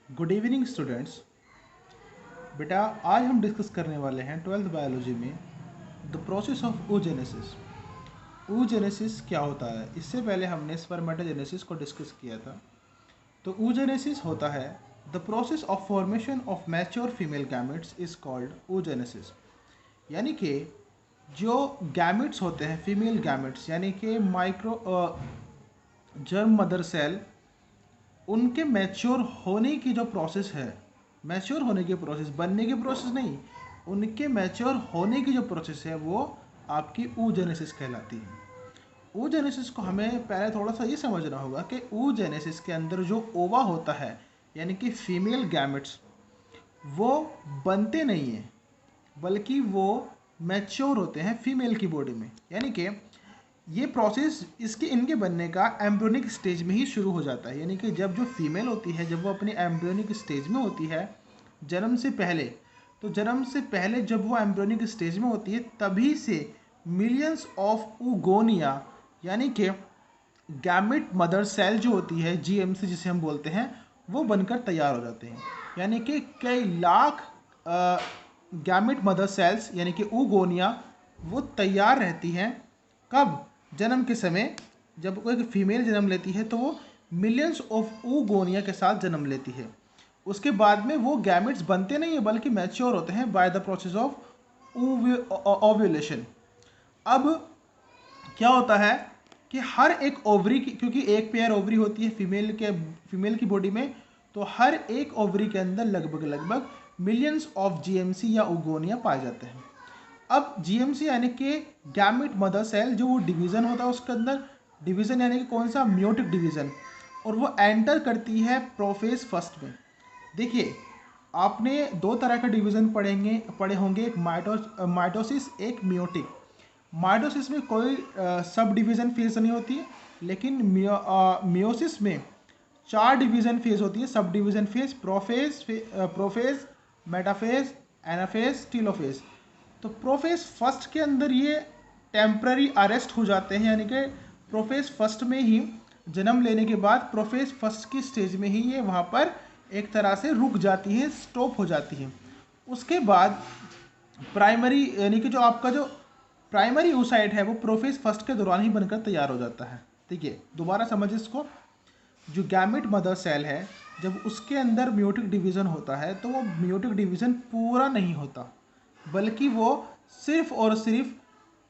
Good evening students. बेटा आज हम डिस्कस करने वाले हैं 12th बायोलॉजी में the process of oogenesis। oogenesis क्या होता है? इससे पहले हमने स्पर्मेटोजेनेसिस को डिस्कस किया था। तो oogenesis होता है the process of formation of mature female gametes is called oogenesis। यानी कि जो गैमेट्स होते हैं, फीमेल गैमेट्स, यानी कि माइक्रो जर्म मदर सेल, उनके मैच्योर होने की जो प्रोसेस है, मैच्योर होने की प्रोसेस, बनने की प्रोसेस नहीं, उनके मैच्योर होने की जो प्रोसेस है वो आपकी oogenesis कहलाती है। oogenesis को हमें पहले थोड़ा सा ये समझना होगा कि oogenesis के अंदर जो ओवा होता है, यानी कि फीमेल गैमेट्स, वो बनते नहीं हैं बल्कि वो मैच्योर होते हैं फीमेल की बॉडी में। यानी कि ये प्रोसेस इनके बनने का एम्ब्रियोनिक स्टेज में ही शुरू हो जाता है। यानी कि जब जो फीमेल होती है, जब वो अपनी एम्ब्रियोनिक स्टेज में होती है जन्म से पहले, तो जन्म से पहले जब वो एम्ब्रियोनिक स्टेज में होती है तभी से मिलियंस ऑफ oogonia, यानी कि गैमेट मदर सेल जो होती है, जीएमसी जिसे हम बोलते हैं, वो बनकर तैयार हो जाते हैं। यानी कि कई लाख गैमेट मदर सेल्स यानी कि oogonia वो तैयार रहती हैं। कब? जन्म के समय। जब कोई फीमेल जन्म लेती है तो वो मिलियंस ऑफ oogonia के साथ जन्म लेती है। उसके बाद में वो गैमेट्स बनते नहीं है बल्कि मैच्योर होते हैं by the process of ovulation. अब क्या होता है कि हर एक ओवरी की, क्योंकि एक पेयर ओवरी होती है फीमेल की बॉडी में, तो हर एक ओवरी के अंदर लगभग मिलियंस ऑफ जीएमसी या oogonia पाए जाते हैं। अब जीएमसी यानी कि गैमेट मदर सेल, जो वो डिवीज़न होता है उसके अंदर, डिवीज़न यानी कि कौन सा? मियोटिक डिवीज़न, और वो एंटर करती है प्रोफेज फर्स्ट में। देखिए, आपने दो तरह का डिवीज़न पढ़े होंगे, एक माइटोसिस, एक मियोटिक। माइटोसिस में कोई सब डिवीज़न फेज नहीं होती है, लेकिन मियोसिस में 4 डिवीज़न फेज होती है, sub division phase, prophase, metaphase, anaphase, telophase. तो प्रोफेज फर्स्ट के अंदर ये टेम्प्ररी अरेस्ट हो जाते हैं, यानी कि प्रोफेज फर्स्ट में ही जन्म लेने के बाद प्रोफेज फर्स्ट की स्टेज में ही ये वहाँ पर एक तरह से रुक जाती है, स्टॉप हो जाती है। उसके बाद प्राइमरी, यानी कि जो आपका जो प्राइमरी oocyte है वो प्रोफेज फर्स्ट के दौरान ही बनकर तैयार हो जाता है। ठीक है, दोबारा समझ इसको। जो गैमेट मदर सेल है, जब उसके अंदर मियोटिक डिवीज़न होता है तो वो मियोटिक डिवीज़न पूरा नहीं होता, बल्कि वो सिर्फ और सिर्फ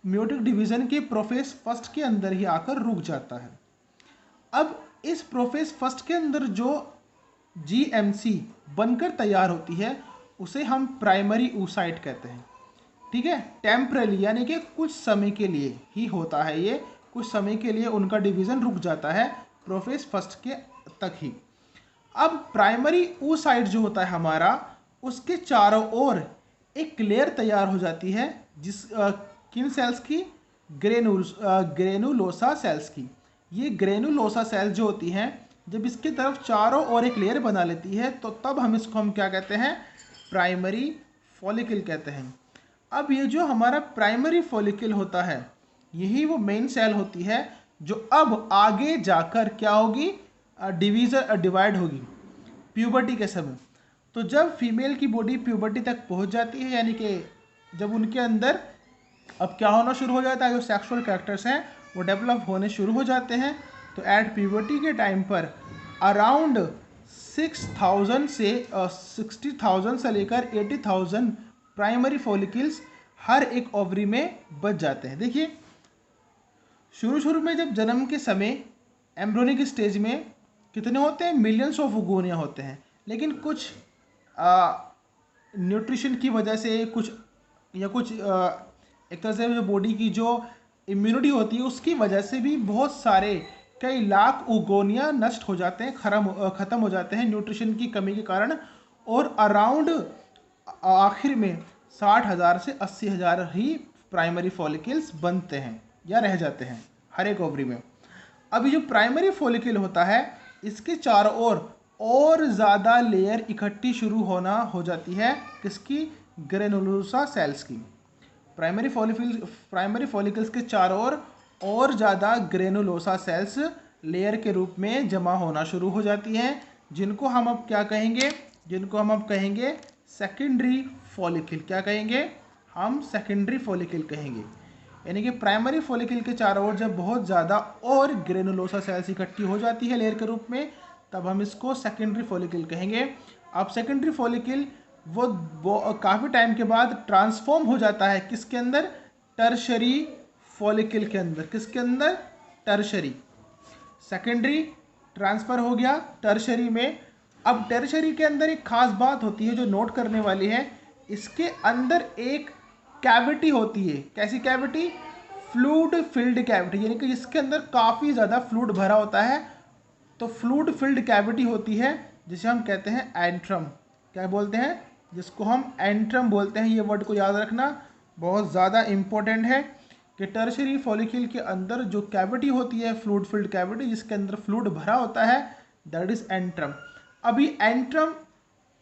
मियोटिक डिवीज़न के प्रोफेज फर्स्ट के अंदर ही आकर रुक जाता है। अब इस प्रोफेज फर्स्ट के अंदर जो जीएमसी बनकर तैयार होती है उसे हम प्राइमरी oocyte कहते हैं। ठीक है, टेम्परली यानी कि कुछ समय के लिए ही होता है ये, कुछ समय के लिए उनका डिवीज़न रुक जाता है प्रोफेज फर्स्ट के तक ही। अब प्राइमरी oocyte जो होता है हमारा, उसके चारों ओर एक लेयर तैयार हो जाती है, जिस किन सेल्स की? ग्रेनुलोसा सेल्स की। ये ग्रेनुलोसा सेल्स जो होती हैं, जब इसकी तरफ चारों ओर एक लेयर बना लेती है तो तब हम क्या कहते हैं? प्राइमरी फॉलिकल कहते हैं। अब ये जो हमारा प्राइमरी फॉलिकल होता है, यही वो मेन सेल होती है जो अब आगे जाकर क्या होगी? डिवाइड होगी प्यूबर्टी के समय। तो जब फीमेल की बॉडी प्यूबर्टी तक पहुंच जाती है, यानी कि जब उनके अंदर अब क्या होना शुरू हो जाता है, जो सेक्सुअल कैरेक्टर्स हैं वो डेवलप होने शुरू हो जाते हैं, तो एट प्यूबर्टी के टाइम पर अराउंड 6000 से 60,000 से लेकर 80,000 प्राइमरी फॉलिकल्स हर एक ओवरी में बच जाते हैं। देखिए, शुरू में जब जन्म के समय एम्ब्रियोनिक स्टेज में कितने होते हैं? मिलियंस ऑफ oogonia होते हैं, लेकिन कुछ न्यूट्रिशन की वजह से, कुछ एक तरह से जो बॉडी की जो इम्यूनिटी होती है उसकी वजह से भी बहुत सारे, कई लाख oogonia नष्ट हो जाते हैं, ख़त्म हो जाते हैं न्यूट्रिशन की कमी के कारण, और अराउंड आखिर में 60,000 से 80,000 ही प्राइमरी फॉलिकल्स बनते हैं या रह जाते हैं हर एक ओवरी में। अभी जो प्राइमरी फॉलिकल होता है, इसके चारों ओर और ज़्यादा लेयर इकट्ठी शुरू होना हो जाती है, किसकी? ग्रेनुलोसा सेल्स की। प्राइमरी फॉलिकल्स के चारों ओर और ज़्यादा ग्रेनुलोसा सेल्स लेयर के रूप में जमा होना शुरू हो जाती हैं, जिनको हम अब क्या कहेंगे, जिनको हम अब कहेंगे सेकेंडरी फॉलिकल। क्या कहेंगे हम? सेकेंडरी फॉलिकल कहेंगे। यानी कि प्राइमरी फॉलिकल के चारों ओर जब बहुत ज़्यादा और ग्रेनुलोसा सेल्स इकट्ठी हो जाती है लेयर के रूप में, तब हम इसको सेकेंडरी फॉलिकल कहेंगे। अब सेकेंडरी फॉलिकल वो काफ़ी टाइम के बाद ट्रांसफॉर्म हो जाता है किसके अंदर? टर्शरी फॉलिकल के अंदर। किसके अंदर? टर्शरी। सेकेंडरी ट्रांसफ़र हो गया टर्शरी में। अब टर्शरी के अंदर एक खास बात होती है जो नोट करने वाली है, इसके अंदर एक कैविटी होती है। कैसी कैविटी? फ्लूइड फिल्ड कैविटी, यानी कि इसके अंदर काफ़ी ज़्यादा फ्लूइड भरा होता है। तो फ्लूइड फिल्ड कैविटी होती है जिसे हम कहते हैं एंट्रम। क्या बोलते हैं? जिसको हम एंट्रम बोलते हैं। ये वर्ड को याद रखना बहुत ज़्यादा इम्पोर्टेंट है कि टर्शरी फॉलिकल के अंदर जो कैविटी होती है, फ्लूइड फिल्ड कैविटी, जिसके अंदर फ्लूइड भरा होता है, दैट इज एंट्रम। अभी एंट्रम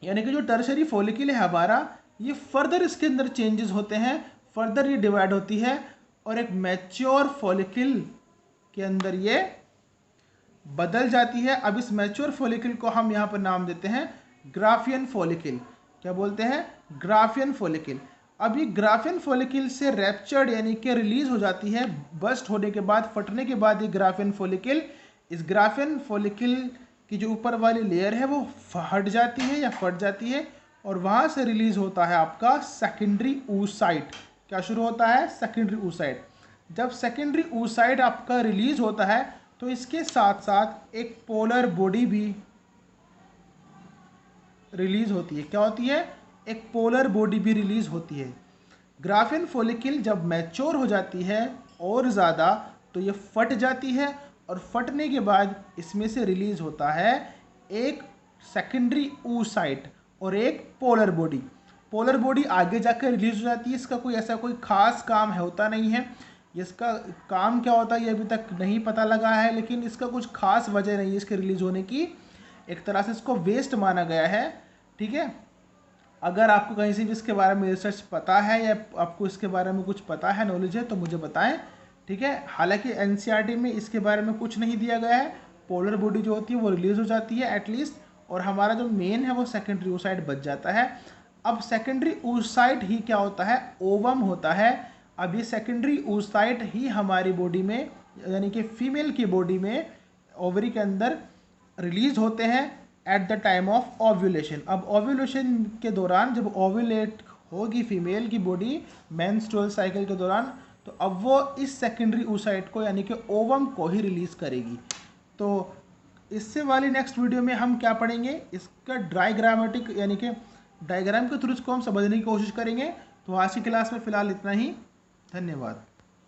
यानी कि जो टर्शरी फॉलिकल है हमारा, ये फर्दर इसके अंदर चेंजेस होते हैं, फर्दर ये डिवाइड होती है और एक मैच्योर फॉलिकल के अंदर ये बदल जाती है। अब इस मैच्योर फॉलिकल को हम यहाँ पर नाम देते हैं ग्राफियन फॉलिकल। क्या बोलते हैं? Graafian follicle. अब ये ग्राफियन फॉलिकल से रैप्चर्ड यानी कि रिलीज हो जाती है, बस्ट होने के बाद, फटने के बाद ये ग्राफियन फॉलिकल, इस ग्राफियन फॉलिकल की जो ऊपर वाली लेयर है वो हट जाती है या फट जाती है और वहाँ से रिलीज होता है आपका सेकेंडरी oocyte। क्या शुरू होता है? Secondary oocyte। जब सेकेंडरी oocyte आपका रिलीज होता है तो इसके साथ साथ एक पोलर बॉडी भी रिलीज होती है। क्या होती है? एक पोलर बॉडी भी रिलीज होती है। ग्राफियन फॉलिकल जब मैच्योर हो जाती है और ज़्यादा, तो ये फट जाती है और फटने के बाद इसमें से रिलीज होता है एक सेकेंडरी oocyte और एक पोलर बॉडी। पोलर बॉडी आगे जाकर रिलीज हो जाती है। इसका कोई ऐसा कोई खास काम होता नहीं है। इसका काम क्या होता है ये अभी तक नहीं पता लगा है, लेकिन इसका कुछ खास वजह नहीं है इसके रिलीज होने की। एक तरह से इसको वेस्ट माना गया है। ठीक है, अगर आपको कहीं से भी इसके बारे में रिसर्च पता है या आपको इसके बारे में कुछ पता है, नॉलेज है, तो मुझे बताएं। ठीक है, हालांकि एनसीईआरटी में इसके बारे में कुछ नहीं दिया गया है। पोलर बॉडी जो होती है वो रिलीज हो जाती है एटलीस्ट, और हमारा जो मेन है वो सेकेंडरी oocyte बच जाता है। अब सेकेंडरी oocyte ही क्या होता है? ओवम होता है। अब ये सेकेंडरी oocyte ही हमारी बॉडी में, यानी कि फीमेल की बॉडी में, ओवरी के अंदर रिलीज होते हैं at the time of ovulation. अब ओव्यूलेशन के दौरान जब ओव्यूलेट होगी फीमेल की बॉडी मेंस्ट्रुअल साइकिल के दौरान, तो अब वो इस सेकेंडरी oocyte को यानी कि ओवम को ही रिलीज करेगी। तो इससे वाली नेक्स्ट वीडियो में हम क्या पढ़ेंगे? इसका डायग्रामेटिक यानी कि डायग्राम के थ्रू इसको हम समझने की कोशिश करेंगे। तो आज की क्लास में फ़िलहाल इतना ही। धन्यवाद।